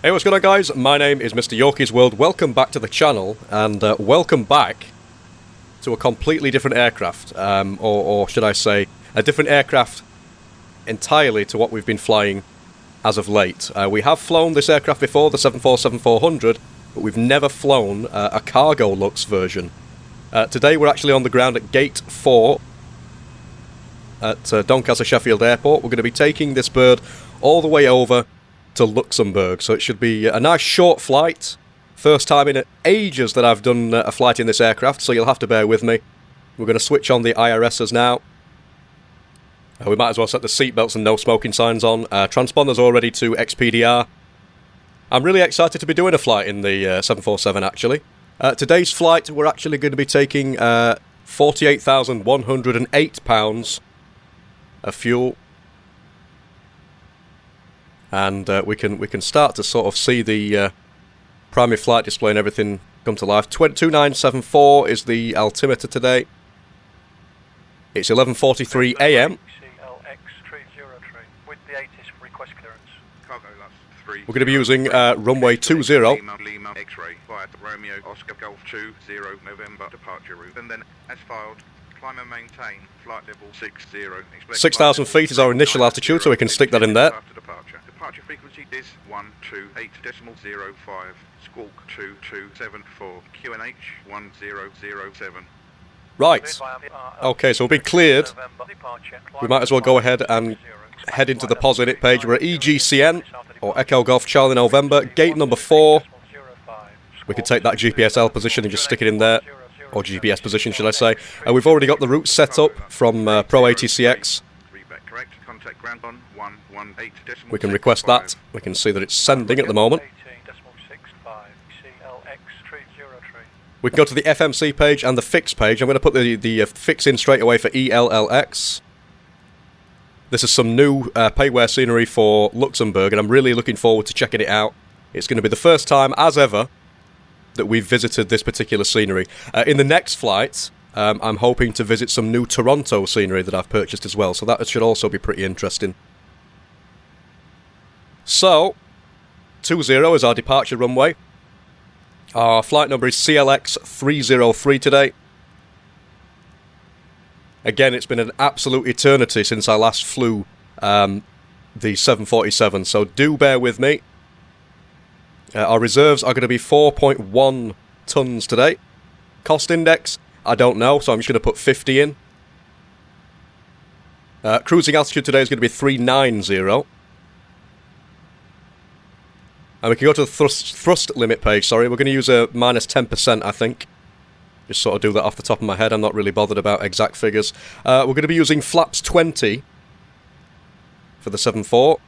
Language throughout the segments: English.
Hey, what's going on, guys? My name is MrYorkiesWorld. Welcome back to the channel, and welcome back to a completely different aircraft, or should I say, a different aircraft entirely to what we've been flying as of late. We have flown this aircraft before, the 747-400, but we've never flown a Cargolux version. Today we're actually on the ground at Gate 4 at Doncaster Sheffield Airport. We're going to be taking this bird all the way over to Luxembourg, so it should be a nice short flight. First time in ages that I've done a flight in this aircraft, so you'll have to bear with me. We're going to switch on the IRSs now. We might as well set the seatbelts and no smoking signs on. Transponders all ready to XPDR. I'm really excited to be doing a flight in the 747 actually. Today's flight we're actually going to be taking 48,108 pounds of fuel. And we can start to sort of see the primary flight display and everything come to life. 2974 is the altimeter today. It's 11:43 AM. CLX303 with the 80s request clearance. Cargolux 3. We're going to be using runway 20. Lima X-ray via Romeo Oscar Golf 20 November departure route. And then as filed, climb and maintain flight level 60. 6,000 feet is our initial altitude, so we can stick that in there. After departure. Departure frequency is 128.05. Squawk 2274. QNH 1007. Right. Okay, so we've been cleared. We might as well go ahead and head into the positive page. We're at EGCN, or Echo Golf Charlie November, gate number 4. We can take that GPSL position and just stick it in there. Or GPS position, should I say. We've already got the route set up from Pro ATCX. We can request that. We can see that it's sending at the moment. We can go to the FMC page and the fix page. I'm going to put the fix in straight away for ELLX. This is some new payware scenery for Luxembourg, and I'm really looking forward to checking it out. It's going to be the first time, as ever, that we've visited this particular scenery. In the next flight, I'm hoping to visit some new Toronto scenery that I've purchased as well, so that should also be pretty interesting. So, 20 is our departure runway. Our flight number is CLX303 today. Again, it's been an absolute eternity since I last flew the 747, so do bear with me. Our reserves are going to be 4.1 tons today. Cost index, I don't know, so I'm just going to put 50 in. Cruising altitude today is going to be 390. And we can go to the thrust limit page, sorry. We're going to use a minus 10%, I think. Just sort of do that off the top of my head. I'm not really bothered about exact figures. We're going to be using flaps 20 for the 7.4.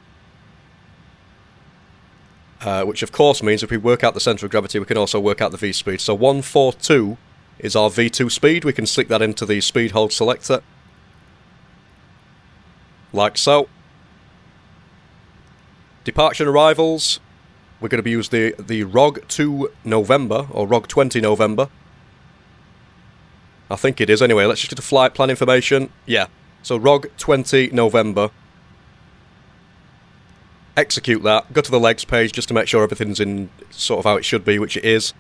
Which of course means if we work out the centre of gravity, we can also work out the V-speed. So 142 is our V2 speed. We can stick that into the speed hold selector. Like so. Departure and arrivals. We're going to be using the ROG 2 November, or ROG 20 November. I think it is anyway. Let's just get to flight plan information. Yeah. So ROG 20 November. Execute that, go to the legs page just to make sure everything's in sort of how it should be, which it is.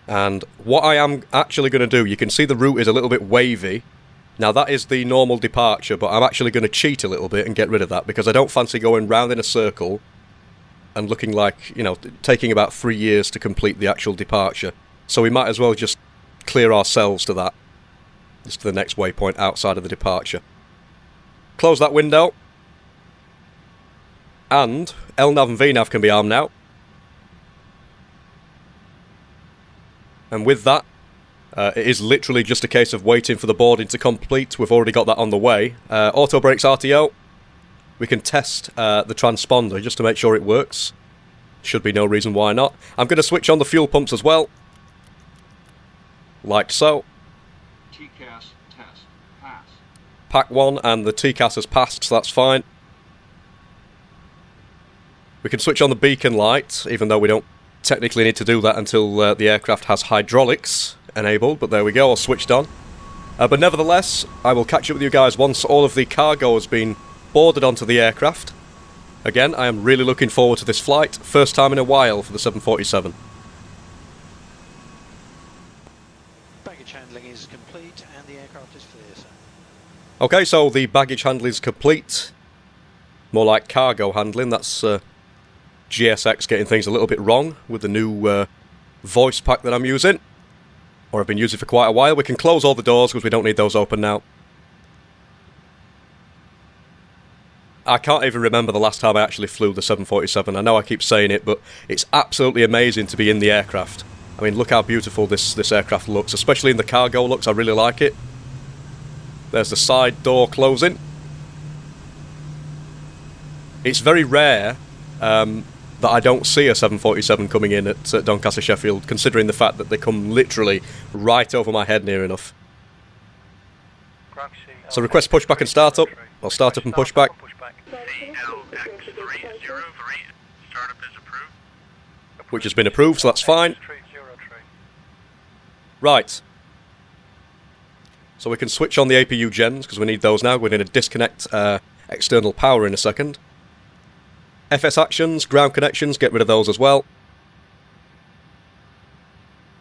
And what I am actually going to do, you can see the route is a little bit wavy. Now that is the normal departure, but I'm actually going to cheat a little bit and get rid of that because I don't fancy going round in a circle and looking like, you know, taking about 3 years to complete the actual departure. So we might as well just clear ourselves to that. Just to the next waypoint outside of the departure. Close that window. And LNAV and VNAV can be armed now. And with that, it is literally just a case of waiting for the boarding to complete. We've already got that on the way. Auto brakes RTO. We can test the transponder just to make sure it works. Should be no reason why not. I'm going to switch on the fuel pumps as well. Like so. TCAS test. Pass. Pack 1 and the TCAS has passed, so that's fine. We can switch on the beacon light, even though we don't technically need to do that until the aircraft has hydraulics enabled, but there we go, all switched on. But nevertheless, I will catch up with you guys once all of the cargo has been boarded onto the aircraft. Again, I am really looking forward to this flight. First time in a while for the 747. Baggage handling is complete and the aircraft is clear, sir. Okay, so the baggage handling is complete. More like cargo handling. That's GSX getting things a little bit wrong with the new voice pack that I'm using. Or I've been using for quite a while. We can close all the doors because we don't need those open now. I can't even remember the last time I actually flew the 747. I know I keep saying it, but it's absolutely amazing to be in the aircraft. I mean, look how beautiful this aircraft looks, especially in the Cargolux. I really like it. There's the side door closing. It's very rare that I don't see a 747 coming in at Doncaster Sheffield, considering the fact that they come literally right over my head near enough. So request pushback and startup. I'll start up and pushback. CLX303, startup is approved. Which has been approved, so that's fine. Right. So we can switch on the APU gens, because we need those now. We're going to disconnect external power in a second. FS actions, ground connections, get rid of those as well.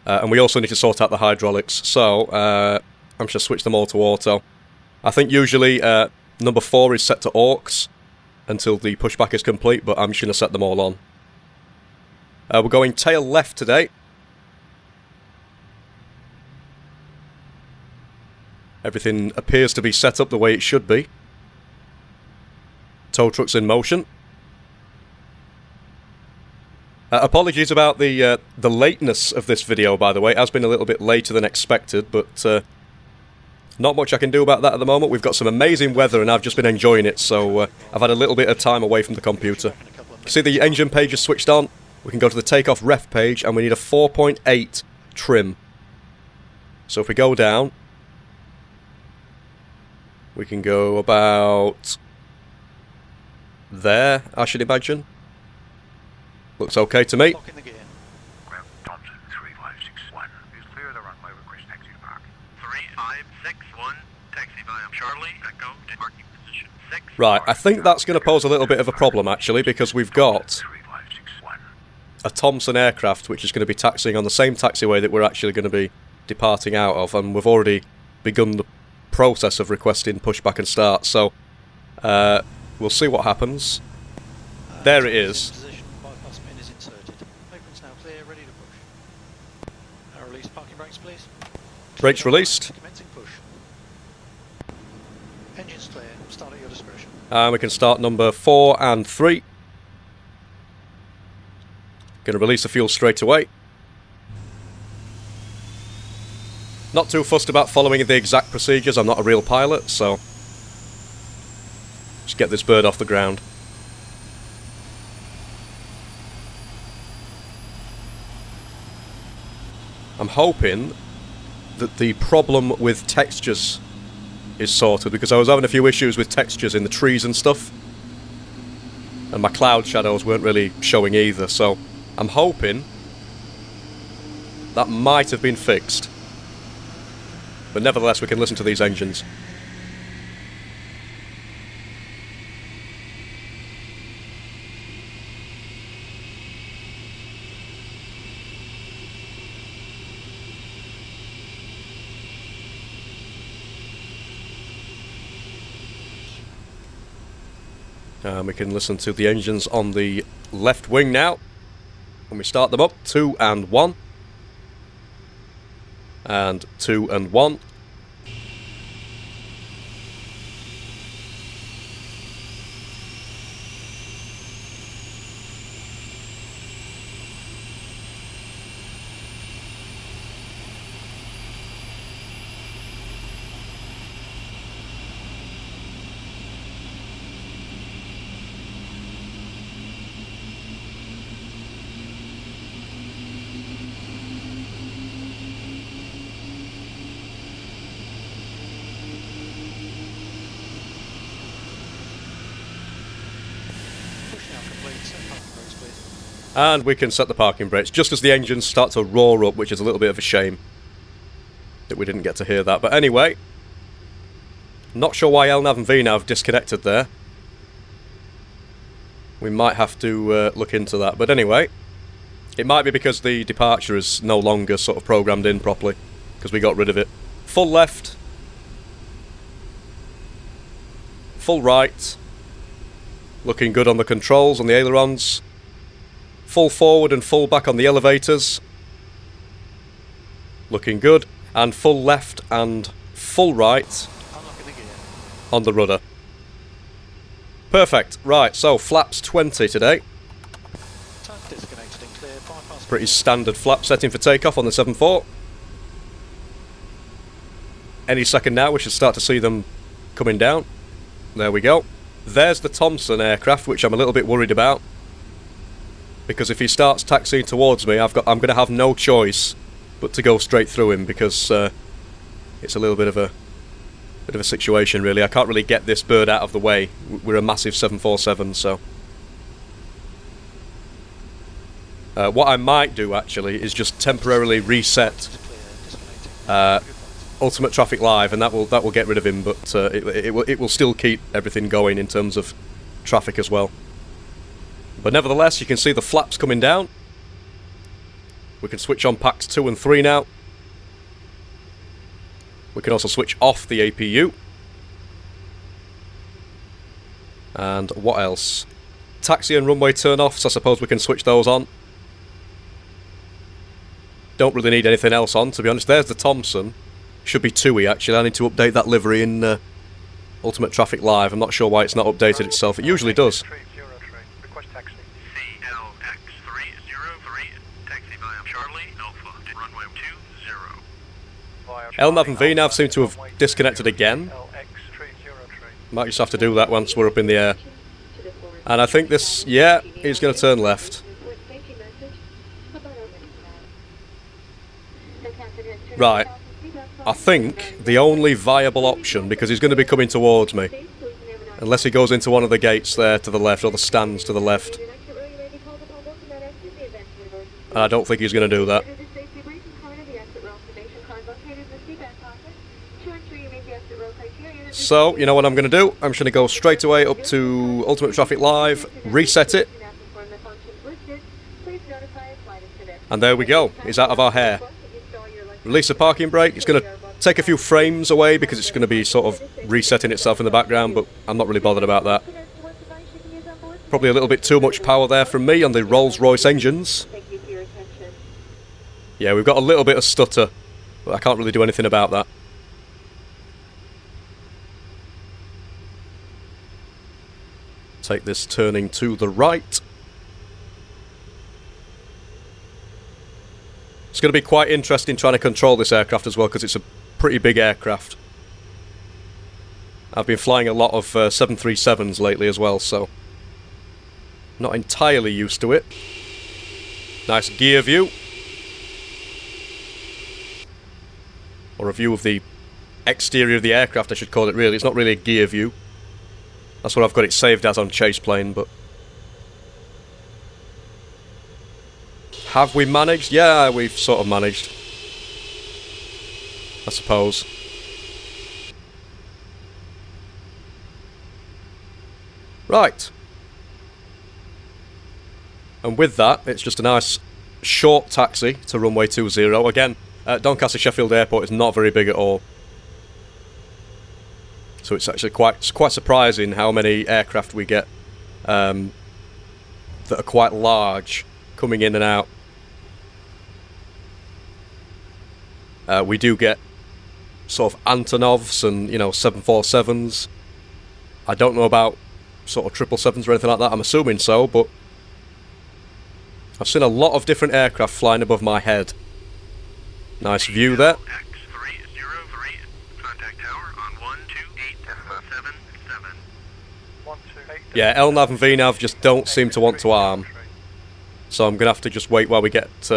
And we also need to sort out the hydraulics. So, I'm just going to switch them all to auto. I think usually number 4 is set to AUX until the pushback is complete, but I'm just going to set them all on. We're going tail left today. Everything appears to be set up the way it should be. Tow truck's in motion. Apologies about the lateness of this video, by the way. It has been a little bit later than expected, but not much I can do about that at the moment. We've got some amazing weather and I've just been enjoying it, so I've had a little bit of time away from the computer. See the engine page is switched on. We can go to the takeoff ref page and we need a 4.8 trim. So if we go down, we can go about there, I should imagine. Looks okay to me. Lock in the gear. Ground Thompson 3561 is clear the runway, request taxi to park. 3561, taxi via Charlie, Echo to parking position 6. Right, I think that's going to pose a little bit of a problem actually, because we've got 3561. a Thompson aircraft which is going to be taxiing on the same taxiway that we're actually going to be departing out of, and we've already begun the process of requesting pushback and start, so we'll see what happens. There it is. Bypass pin is inserted. Apron's now clear, ready to push. Now release parking brakes, please. Brakes released. Commencing push. Engines clear. Start at your discretion. And we can start number 4 and 3. Going to release the fuel straight away. Not too fussed about following the exact procedures. I'm not a real pilot, so just get this bird off the ground. I'm hoping that the problem with textures is sorted, because I was having a few issues with textures in the trees and stuff, and my cloud shadows weren't really showing either, so I'm hoping that might have been fixed. But nevertheless, we can listen to these engines. We can listen to the engines on the left wing now. When we start them up, 2 and 1. And 2 and 1. And we can set the parking brakes just as the engines start to roar up, which is a little bit of a shame that we didn't get to hear that. But anyway, not sure why LNAV and VNAV disconnected there. We might have to look into that. But anyway, it might be because the departure is no longer sort of programmed in properly, because we got rid of it. Full left. Full right. Looking good on the controls, on the ailerons. Full forward and full back on the elevators. Looking good. And full left and full right Unlocking the gear. on the rudder. Perfect. Right, so flaps 20 today. Tug disconnected and clear. Bypass. Pretty standard flap setting for takeoff on the 7.4. Any second now we should start to see them coming down. There we go. There's the Thompson aircraft, which I'm a little bit worried about. Because if he starts taxiing towards me, I'm going to have no choice but to go straight through him, because it's a little bit of a situation, really. I can't really get this bird out of the way. We're a massive 747, so what I might do actually is just temporarily reset Clear. Disconnecting. Ultimate Traffic Live, and that will get rid of him, but it will still keep everything going in terms of traffic as well. But nevertheless, you can see the flaps coming down. We can switch on packs 2 and 3 now. We can also switch off the APU. And what else? Taxi and runway turn-offs, I suppose we can switch those on. Don't really need anything else on, to be honest. There's the Thompson. Should be TUI, actually. I need to update that livery in Ultimate Traffic Live. I'm not sure why it's not updated itself. It usually does. 303. Request taxi. CLX303, taxi via Charlie, Alpha, runway 20. Via LNAV and VNAV seem to have disconnected again. CLX303. Might just have to do that once we're up in the air. And I think this, yeah, he's going to turn left. Right. I think the only viable option, because he's going to be coming towards me, unless he goes into one of the gates there to the left, or the stands to the left. And I don't think he's going to do that. So, you know what I'm going to do? I'm just going to go straight away up to Ultimate Traffic Live, reset it, and there we go. He's out of our hair. Release the parking brake. It's going to take a few frames away because it's going to be sort of resetting itself in the background, but I'm not really bothered about that. Probably a little bit too much power there from me on the Rolls-Royce engines. Yeah, we've got a little bit of stutter, but I can't really do anything about that. Take this turning to the right. It's going to be quite interesting trying to control this aircraft as well, because it's a pretty big aircraft. I've been flying a lot of 737s lately as well, so not entirely used to it. Nice gear view. Or a view of the exterior of the aircraft, I should call it, really. It's not really a gear view. That's what I've got it saved as on Chase Plane, but... Have we managed? Yeah, we've sort of managed, I suppose. Right. And with that, it's just a nice short taxi to runway 20. Again, Doncaster Sheffield Airport is not very big at all. So it's actually quite surprising how many aircraft we get that are quite large coming in and out. We do get sort of Antonovs and, you know, 747s. I don't know about sort of 777s or anything like that. I'm assuming so, but I've seen a lot of different aircraft flying above my head. Nice view there. CLX303, contact tower on 12877. 128. Yeah, LNAV and VNAV just don't seem to want to arm. So I'm going to have to just wait while we get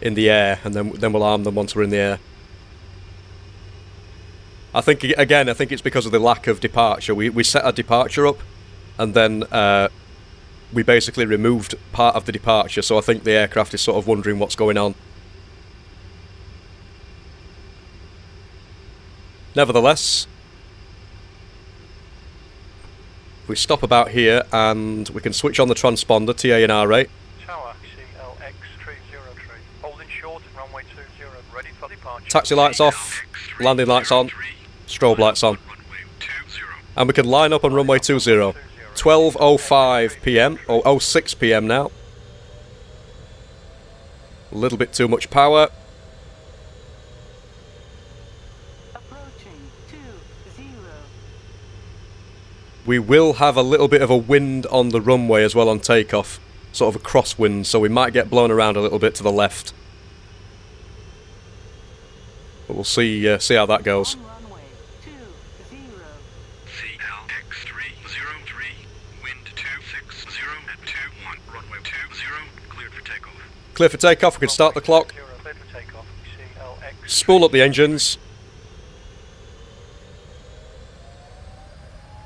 in the air, and then we'll arm them once we're in the air. I think it's because of the lack of departure. We set our departure up, and then we basically removed part of the departure, so I think the aircraft is sort of wondering what's going on. Nevertheless, we stop about here and we can switch on the transponder, TA and R8. Tower, CLX303. Holding short, runway 20, ready for departure. Taxi lights off, landing lights on, strobe lights on. And we can line up on runway 20. 12:05 PM, or 06 PM now. A little bit too much power. Approaching 20. We will have a little bit of a wind on the runway as well on takeoff. Sort of a crosswind, so we might get blown around a little bit to the left. But we'll see how that goes. On runway 20. CLX303, wind 260 at 21, runway 20, cleared for takeoff. Clear for takeoff, we can start the clock. Cleared for takeoff. CLX. Spool up the engines.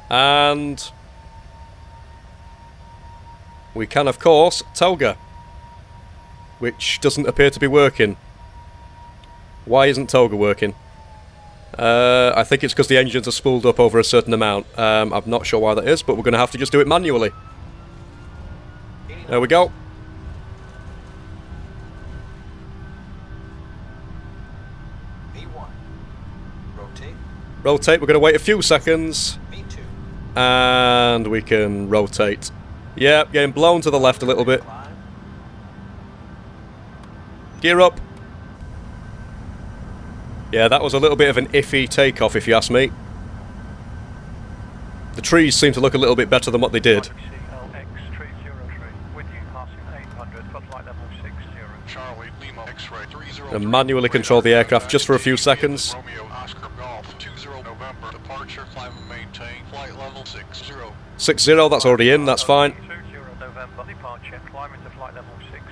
And we can, of course, toga, which doesn't appear to be working. Why isn't toga working? I think it's because the engines are spooled up over a certain amount. I'm not sure why that is, but we're going to have to just do it manually. There we go. V1. Rotate. Rotate, we're going to wait a few seconds. V2. And we can rotate. Yeah, getting blown to the left a little bit. Climb. Gear up. Yeah, that was a little bit of an iffy takeoff, if you ask me. The trees seem to look a little bit better than what they did. CLX303, with you passing 800 for flight level 60. Charlie, Lima, X-ray 303. And manually control the aircraft just for a few seconds. Romeo, Oscar, Golf, 20 November, departure, climb and maintain, flight level 60. 60, that's already in, that's fine. 20 November, departure, climb into flight level 60,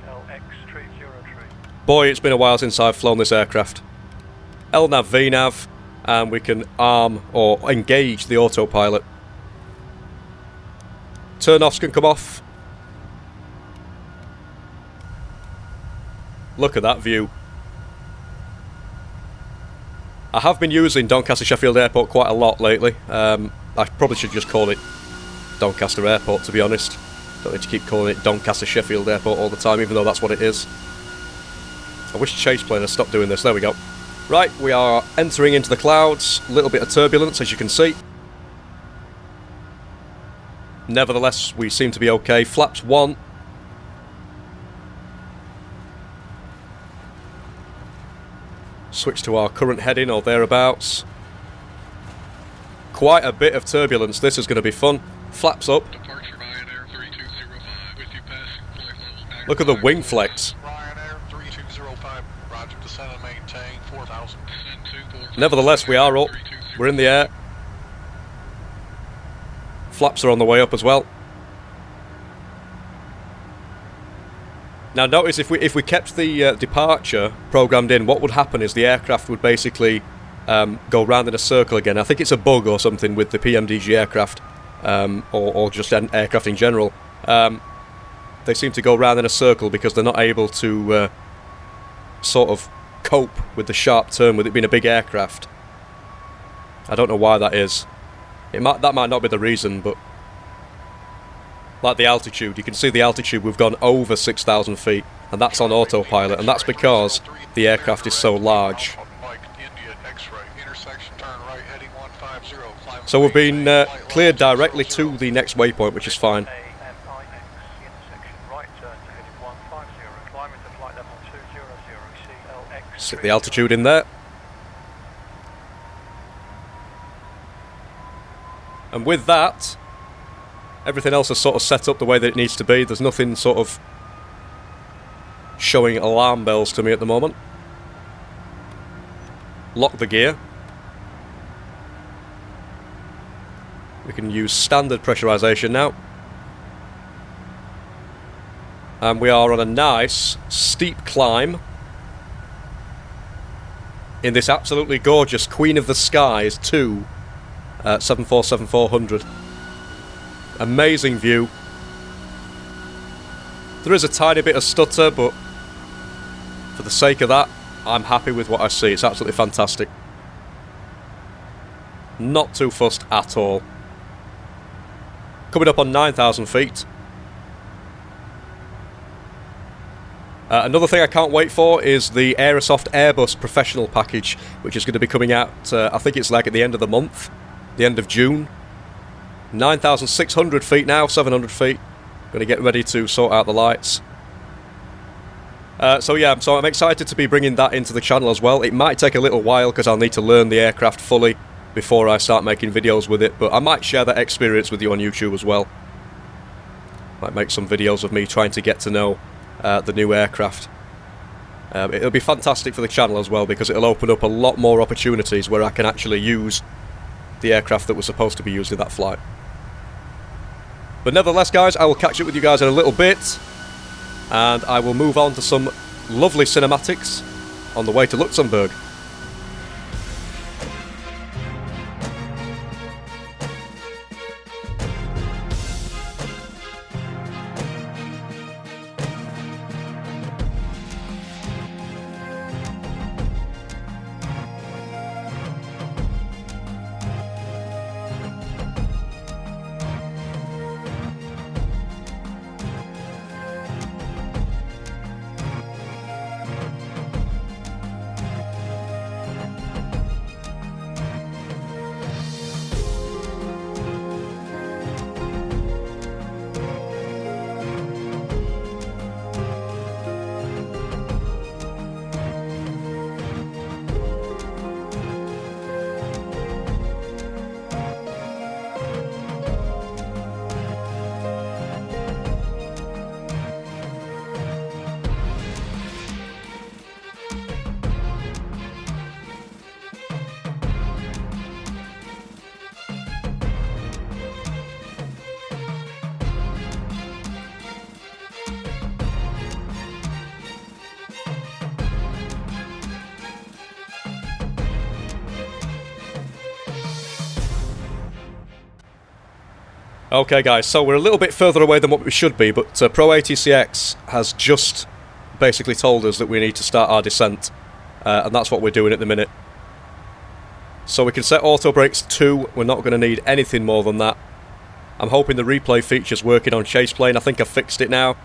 CLX303. Boy, it's been a while since I've flown this aircraft. LNAV, VNAV, and we can arm or engage the autopilot. Turn-offs can come off. Look at that view. I have been using Doncaster Sheffield Airport quite a lot lately. I probably should just call it Doncaster Airport, to be honest. Don't need to keep calling it Doncaster Sheffield Airport all the time, even though that's what it is. I wish Chase Plane had stopped doing this. There we go. Right, we are entering into the clouds. A little bit of turbulence, as you can see. Nevertheless, we seem to be okay. Flaps 1. Switch to our current heading or thereabouts. Quite a bit of turbulence. This is going to be fun. Flaps up. Departure Ryanair 3205, with you passing flight level. Look at the wing flex. Ryanair 3205, roger, descend and maintain 4000. Nevertheless, we are up. We're in the air. Flaps are on the way up as well. Now notice if we kept the departure programmed in, what would happen is the aircraft would basically go round in a circle again. I think it's a bug or something with the PMDG aircraft, or just an aircraft in general. They seem to go round in a circle because they're not able to sort of cope with the sharp turn with it being a big aircraft. I don't know why that is. That might not be the reason, but like the altitude, you can see the altitude, we've gone over 6,000 feet, and that's on autopilot, and that's because the aircraft is so large. So we've been cleared directly to the next waypoint, which is fine. AMIX, intersection, right turn to heading 150, climb into flight level 200, CLX. Set the altitude in there. And with that, everything else is sort of set up the way that it needs to be. There's nothing sort of showing alarm bells to me at the moment. Lock the gear. We can use standard pressurization now. And we are on a nice steep climb in this absolutely gorgeous Queen of the Skies 2 747-400. Amazing view. There is a tiny bit of stutter, but for the sake of that, I'm happy with what I see. It's absolutely fantastic. Not too fussed at all. coming up on 9,000 feet. Another thing I can't wait for is the Aerosoft Airbus Professional package, which is going to be coming out, I think it's like at the end of the month, the end of June. 9,600 feet now, 700 feet. Going to get ready to sort out the lights. So I'm excited to be bringing that into the channel as well. It might take a little while because I'll need to learn the aircraft fully before I start making videos with it, but I might share that experience with you on YouTube as well. Might make some videos of me trying to get to know the new aircraft. It'll be fantastic for the channel as well because it'll open up a lot more opportunities where I can actually use the aircraft that was supposed to be used in that flight. But nevertheless, guys, I will catch up with you guys in a little bit, and I will move on to some lovely cinematics on the way to Luxembourg. Okay guys, so we're a little bit further away than what we should be, but Pro ATCX has just basically told us that we need to start our descent, and that's what we're doing at the minute. So we can set auto brakes 2, we're not going to need anything more than that. I'm hoping the replay feature's working on chase plane. I think I've fixed it now.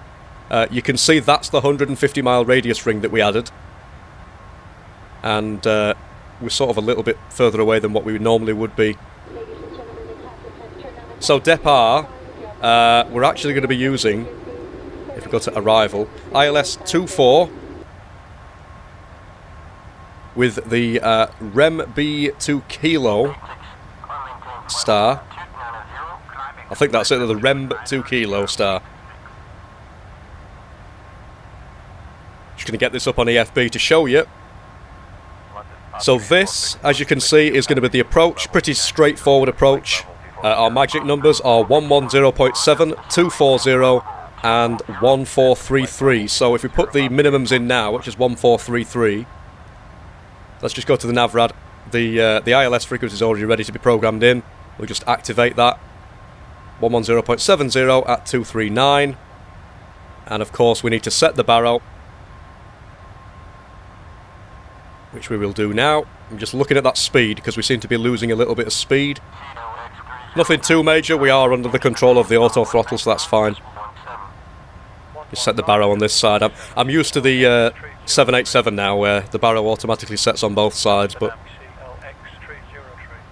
You can see that's the 150 mile radius ring that we added, and we're sort of a little bit further away than what we normally would be. So depart, we're actually going to be using, if we go to arrival, ILS 24 with the REM B2 Kilo star. I think that's it, the REM 2 Kilo star. Just going to get this up on EFB to show you. So this, as you can see, is going to be the approach, pretty straightforward approach. Our magic numbers are 110.7, 240 and 1433. So if we put the minimums in now, which is 1433, let's just go to the NavRad. The ILS frequency is already ready to be programmed in. We'll just activate that. 110.70 at 239. And of course we need to set the barrow, which we will do now. I'm just looking at that speed because we seem to be losing a little bit of speed. Nothing too major, we are under the control of the auto throttle, so that's fine. Just set the barrow on this side. I'm used to the 787 now, where the barrow automatically sets on both sides, but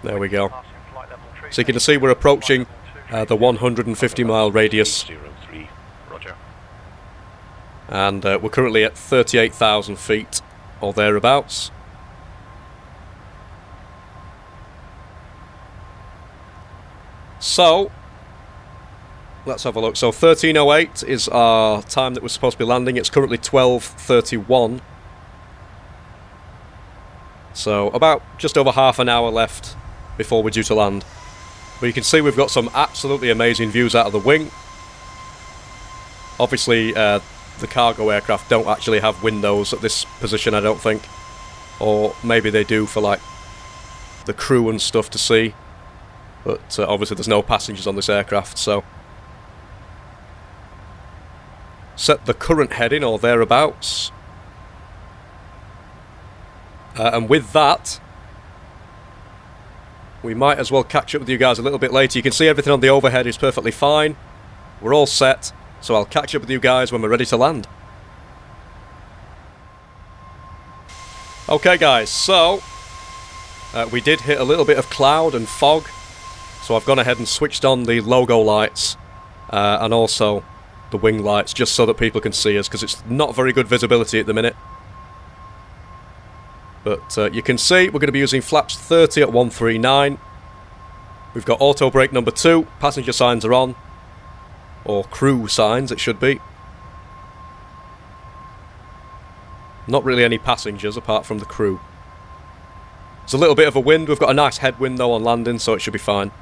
there we go. So you can see we're approaching the 150 mile radius, and we're currently at 38,000 feet or thereabouts. So, let's have a look. So 1308 is our time that we're supposed to be landing. It's currently 12:31. So about just over half an hour left before we're due to land. But you can see we've got some absolutely amazing views out of the wing. Obviously, the cargo aircraft don't actually have windows at this position, I don't think. Or maybe they do for like the crew and stuff to see. But obviously there's no passengers on this aircraft, so set the current heading or thereabouts, and with that we might as well catch up with you guys a little bit later. You can see everything on the overhead is perfectly fine. We're all set, so I'll catch up with you guys when we're ready to land. Okay guys, so we did hit a little bit of cloud and fog, so I've gone ahead and switched on the logo lights and also the wing lights just so that people can see us, because it's not very good visibility at the minute. But you can see we're going to be using flaps 30 at 139. We've got auto brake number 2, passenger signs are on, or crew signs it should be. Not really any passengers apart from the crew. There's a little bit of a wind, we've got a nice headwind though on landing, so it should be fine.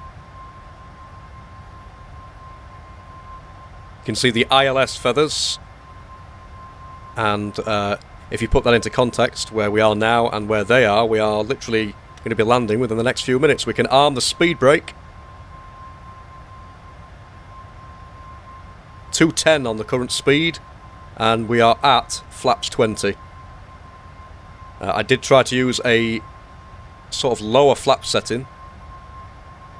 You can see the ILS feathers, and if you put that into context, where we are now and where they are, we are literally going to be landing within the next few minutes. We can arm the speed brake. 210 on the current speed, and we are at flaps 20. I did try to use a sort of lower flap setting,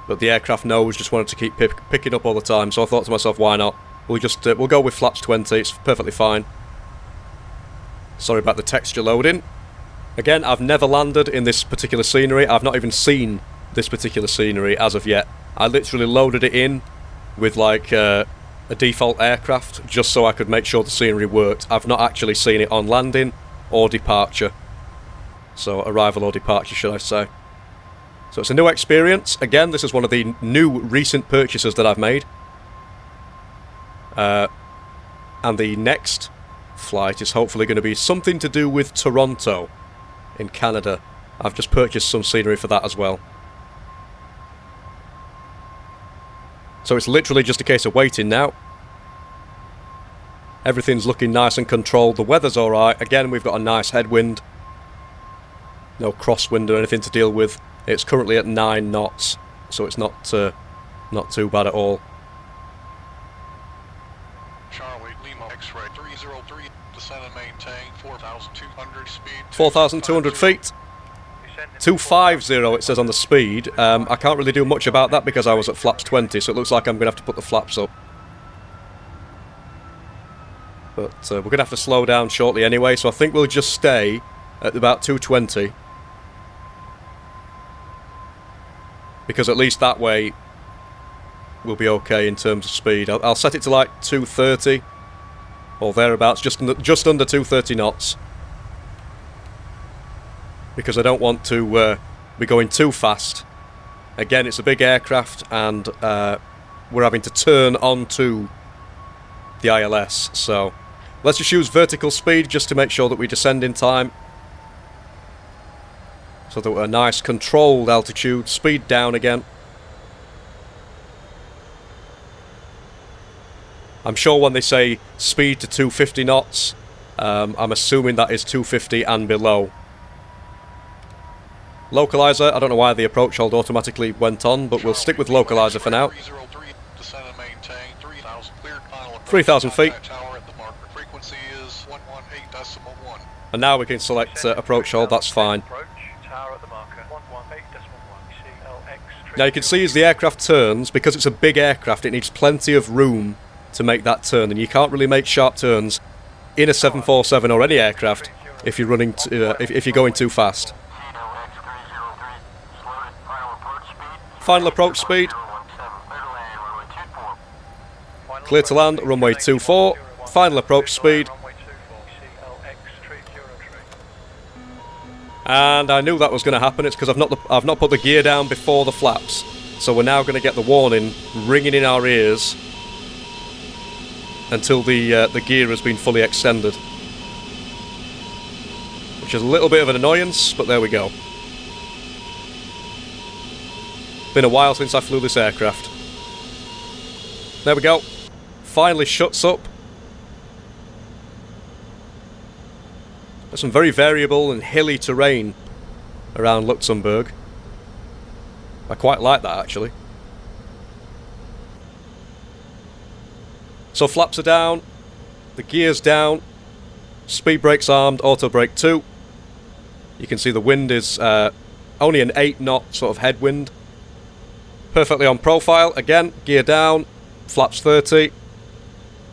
but the aircraft nose just wanted to keep picking up all the time, so I thought to myself, why not? We'll go with flaps 20, it's perfectly fine. Sorry about the texture loading. Again, I've never landed in this particular scenery. I've not even seen this particular scenery as of yet. I literally loaded it in with like a default aircraft just so I could make sure the scenery worked. I've not actually seen it on landing or departure. So arrival or departure, should I say. So it's a new experience. Again, this is one of the new recent purchases that I've made. And the next flight is hopefully going to be something to do with Toronto in Canada. I've just purchased some scenery for that as well. So it's literally just a case of waiting now. Everything's looking nice and controlled. The weather's alright. Again, we've got a nice headwind. No crosswind or anything to deal with. It's currently at 9 knots, so it's not too bad at all. Charlie, Lima, X-ray 303, descend and maintain 4,200 speed. 4,200 feet. 250 it says on the speed. I can't really do much about that because I was at flaps 20, so it looks like I'm going to have to put the flaps up. But we're going to have to slow down shortly anyway, so I think we'll just stay at about 220. Because at least that way we'll be okay in terms of speed. I'll set it to like 230 or thereabouts, just under 230 knots. Because I don't want to be going too fast. Again, it's a big aircraft and we're having to turn onto the ILS. So let's just use vertical speed just to make sure that we descend in time. So that we're a nice controlled altitude, speed down again. I'm sure when they say speed to 250 knots, I'm assuming that is 250 and below. Localizer, I don't know why the approach hold automatically went on, but we'll stick with localizer for now. 3,000 feet. And now we can select approach hold, that's fine. Now you can see as the aircraft turns, because it's a big aircraft, it needs plenty of room to make that turn, and you can't really make sharp turns in a 747 or any aircraft if you're running if you're going too fast. Final approach speed. Clear to land, runway 24. Final approach speed. And I knew that was going to happen. It's because I've not put the gear down before the flaps, so we're now going to get the warning ringing in our ears until the gear has been fully extended, which is a little bit of an annoyance, but there we go. Been a while since I flew this aircraft. There we go. Finally shuts up. There's some very variable and hilly terrain around Luxembourg. I quite like that actually. So flaps are down, the gear's down, speed brake's armed, auto brake 2. You can see the wind is only an 8 knot sort of headwind, Perfectly on profile. Again, gear down, flaps 30,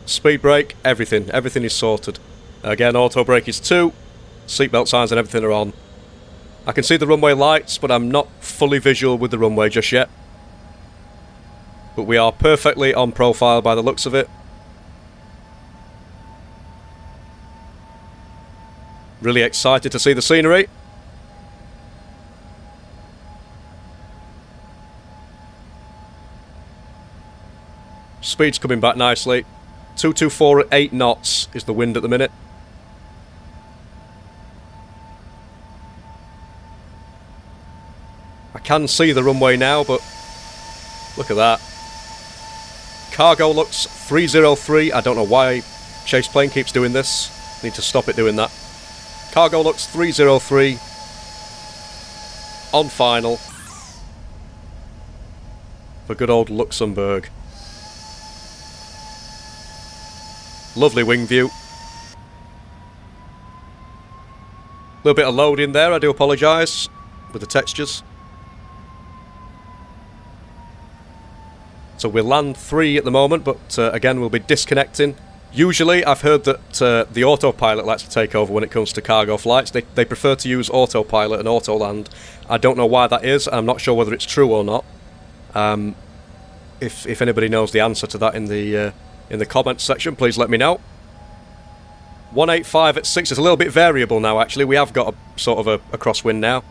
speed brake, everything. Everything is sorted. Again, auto brake is 2, seatbelt signs and everything are on. I can see the runway lights, but I'm not fully visual with the runway just yet. But we are perfectly on profile by the looks of it. Really excited to see the scenery. Speed's coming back nicely. 224 at 8 knots is the wind at the minute. I can see the runway now, but look at that. Cargolux 303. I don't know why Chase Plane keeps doing this. Need to stop it doing that. Cargolux 303 on final for good old Luxembourg. Lovely wing view. A little bit of load in there, I do apologise with the textures. So we'll land 3 at the moment, but again we'll be disconnecting. Usually I've heard that the autopilot likes to take over when it comes to cargo flights. They prefer to use autopilot and auto land. I don't know why that is. I'm not sure whether it's true or not. If anybody knows the answer to that in the comments section, please let me know. 185 at 6 is a little bit variable now actually. We have got a sort of a crosswind now.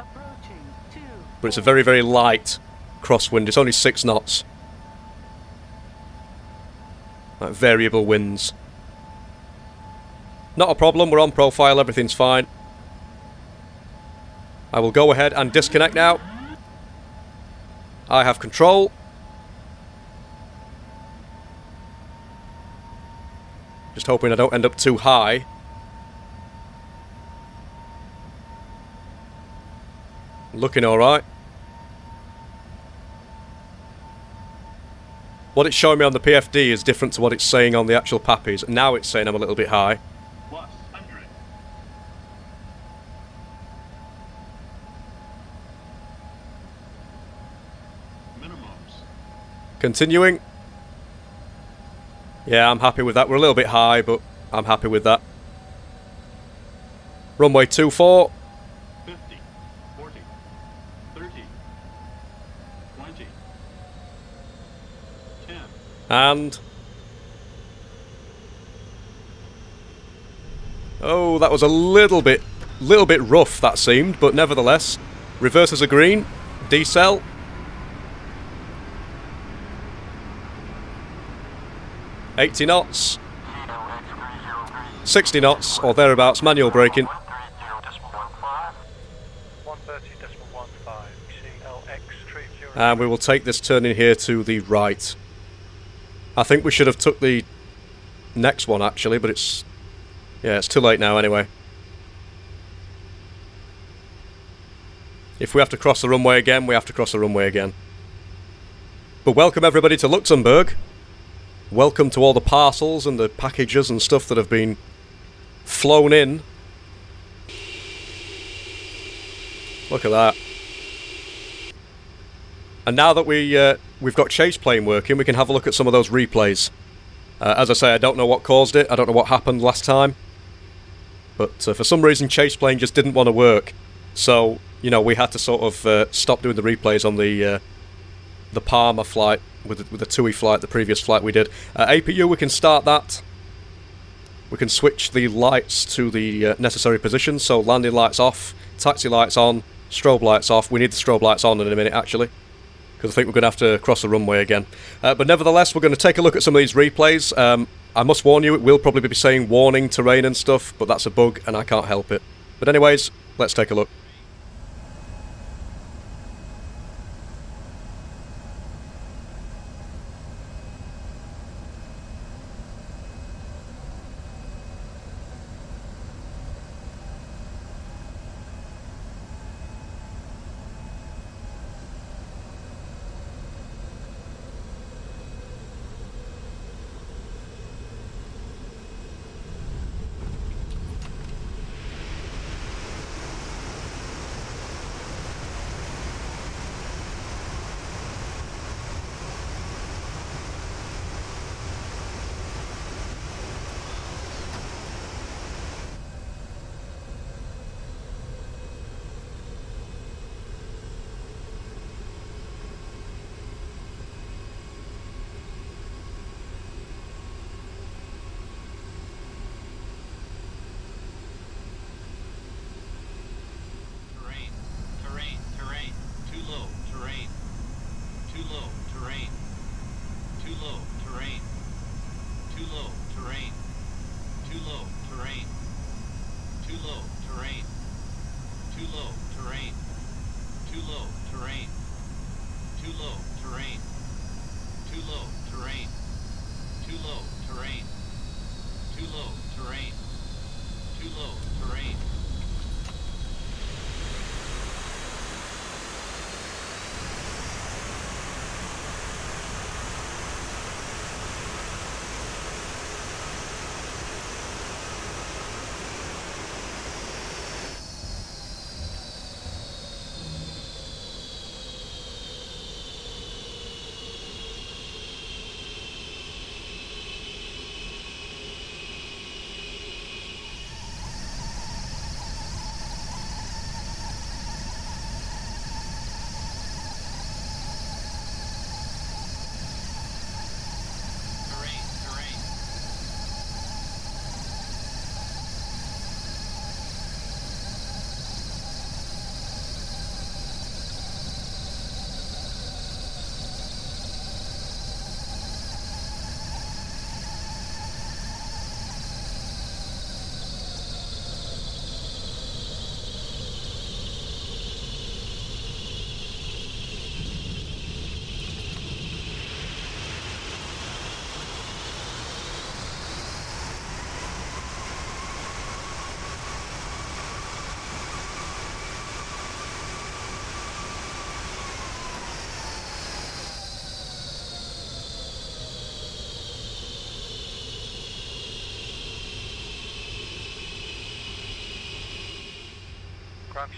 Approaching 2. But it's a very, very light crosswind. It's only 6 knots. Like variable winds. Not a problem, we're on profile, everything's fine. I will go ahead and disconnect now. I have control. Just hoping I don't end up too high. Looking alright. What it's showing me on the PFD is different to what it's saying on the actual Pappies. Now it's saying I'm a little bit high. Plus 100. Minimums. Continuing. Yeah, I'm happy with that. We're a little bit high, but I'm happy with that. Runway 24. 50. 40. 30. 20. 10. And... oh, that was a little bit rough, that seemed, but nevertheless. Reverses are green. Decel. $80 knots. 60 knots, or thereabouts, manual braking. 130.15, CLX303. And we will take this turn in here to the right. I think we should have took the next one actually, but it's... yeah, it's too late now anyway. If we have to cross the runway again, we have to cross the runway again. But welcome everybody to Luxembourg. Welcome to all the parcels and the packages and stuff that have been flown in. Look at that. And now that we've got Chase Plane working, we can have a look at some of those replays. As I say, I don't know what caused it. I don't know what happened last time. But for some reason, Chase Plane just didn't want to work. So, you know, we had to sort of stop doing the replays on the Palmer flight with the TUI flight, the previous flight we did. APU, we can start that. We can switch the lights to the necessary positions. So landing lights off, taxi lights on, strobe lights off. We need the strobe lights on in a minute, actually, because I think we're going to have to cross the runway again. But nevertheless, we're going to take a look at some of these replays. I must warn you, it will probably be saying warning terrain and stuff, but that's a bug and I can't help it. But anyways, let's take a look.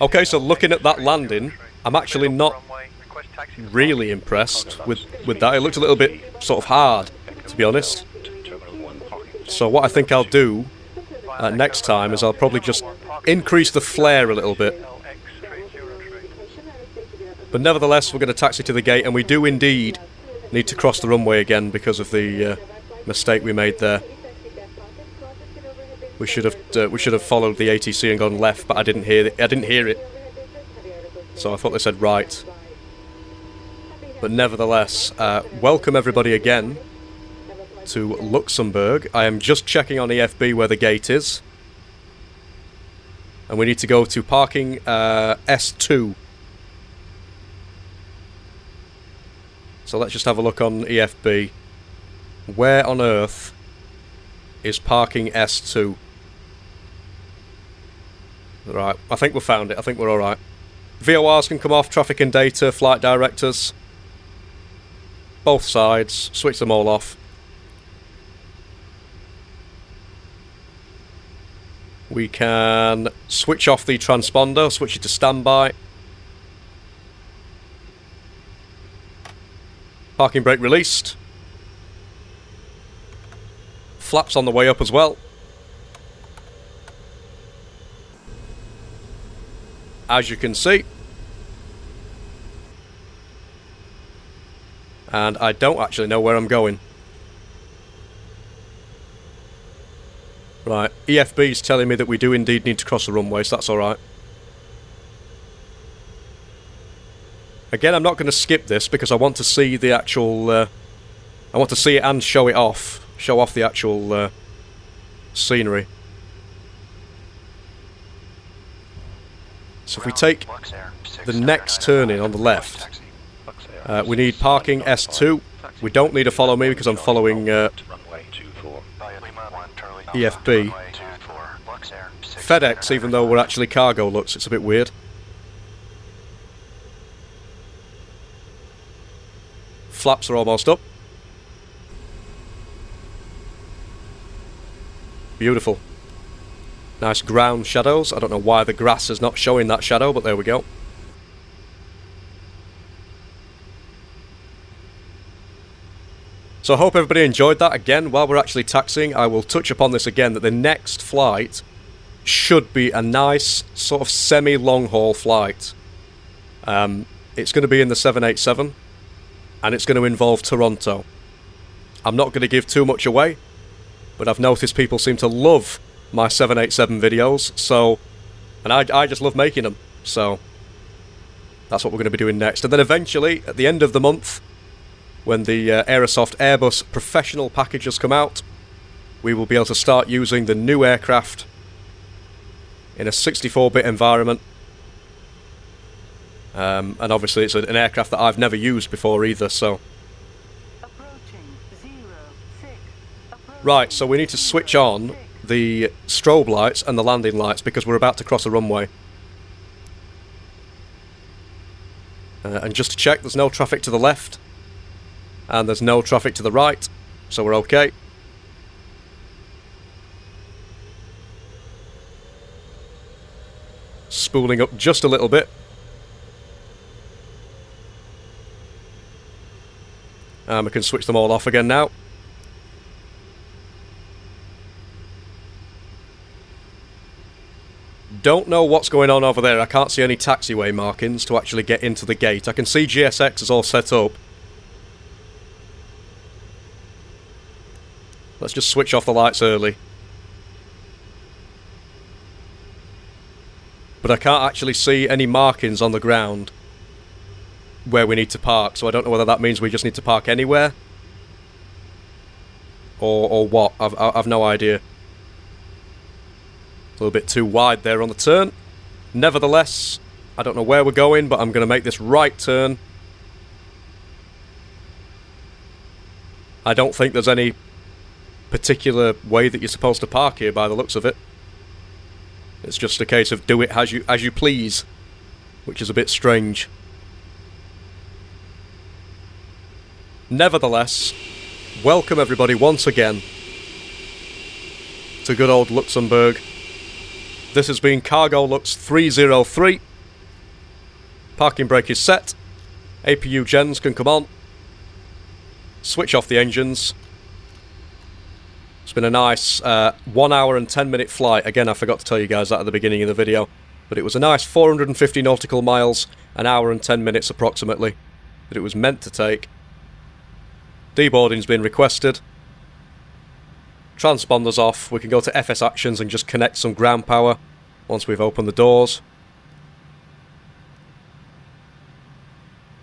Okay, so looking at that landing, I'm actually not really impressed with that. It looked a little bit sort of hard, to be honest. So what I think I'll do next time is I'll probably just increase the flare a little bit. But nevertheless, we're going to taxi to the gate, and we do indeed need to cross the runway again because of the mistake we made there. We should have followed the ATC and gone left, but I didn't hear it. So I thought they said right. But nevertheless, welcome everybody again to Luxembourg. I am just checking on EFB where the gate is. And we need to go to parking S2. So let's just have a look on EFB. Where on earth is parking S2? Right, I think we found it. I think we're alright. VORs can come off, traffic and data, flight directors. Both sides, switch them all off. We can switch off the transponder, switch it to standby. Parking brake released. Flaps on the way up as well. As you can see. And I don't actually know where I'm going. Right, EFB's telling me that we do indeed need to cross the runway, so that's alright. Again, I'm not going to skip this because I want to see the actual... I want to see it and show it off. Show off the actual scenery. So if we take the next turning on the left, we need parking S2. We don't need to follow me because I'm following EFB. FedEx, even though we're actually Cargolux, it's a bit weird. Flaps are almost up. Beautiful. Nice ground shadows. I don't know why the grass is not showing that shadow, but there we go. So I hope everybody enjoyed that. Again, while we're actually taxiing, I will touch upon this again, that the next flight should be a nice sort of semi-long haul flight. It's going to be in the 787, and it's going to involve Toronto. I'm not going to give too much away, but I've noticed people seem to love my 787 videos, so, and I just love making them, so that's what we're going to be doing next. And then eventually, at the end of the month, when the Aerosoft Airbus Professional packages come out, we will be able to start using the new aircraft in a 64-bit environment. And obviously it's an aircraft that I've never used before either, so... Right, so we need to switch on the strobe lights and the landing lights because we're about to cross a runway. And just to check, there's no traffic to the left. And there's no traffic to the right, so we're okay. Spooling up just a little bit. And we can switch them all off again now. Don't know what's going on over there. I can't see any taxiway markings to actually get into the gate. I can see GSX is all set up. Let's just switch off the lights early. But I can't actually see any markings on the ground where we need to park, so I don't know whether that means we just need to park anywhere or what. I've no idea. A little bit too wide there on the turn. Nevertheless, I don't know where we're going, but I'm going to make this right turn. I don't think there's any particular way that you're supposed to park here by the looks of it. It's just a case of do it as you please, which is a bit strange. Nevertheless, welcome everybody once again to good old Luxembourg. This has been Cargolux 303. Parking brake is set. APU gens can come on. Switch off the engines. It's been a nice 1 hour and 10 minute flight. Again, I forgot to tell you guys that at the beginning of the video. But it was a nice 450 nautical miles, an hour and 10 minutes approximately, that it was meant to take. Deboarding's been requested. Transponder's off. We can go to FS actions and just connect some ground power once we've opened the doors.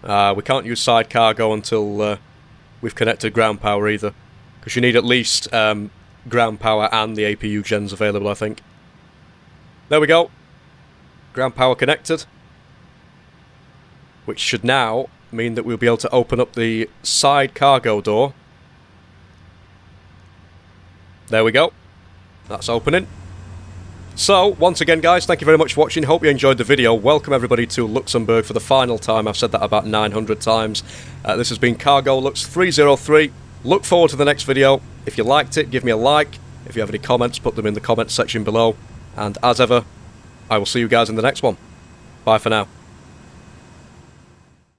We can't use side cargo until we've connected ground power either, because you need at least ground power and the APU gens available, I think. There we go. Ground power connected, which should now mean that we'll be able to open up the side cargo door. There we go. That's opening. So, once again guys, thank you very much for watching. Hope you enjoyed the video. Welcome everybody to Luxembourg for the final time. I've said that about 900 times. This has been Cargolux 303. Look forward to the next video. If you liked it, give me a like. If you have any comments, put them in the comments section below. And as ever, I will see you guys in the next one. Bye for now.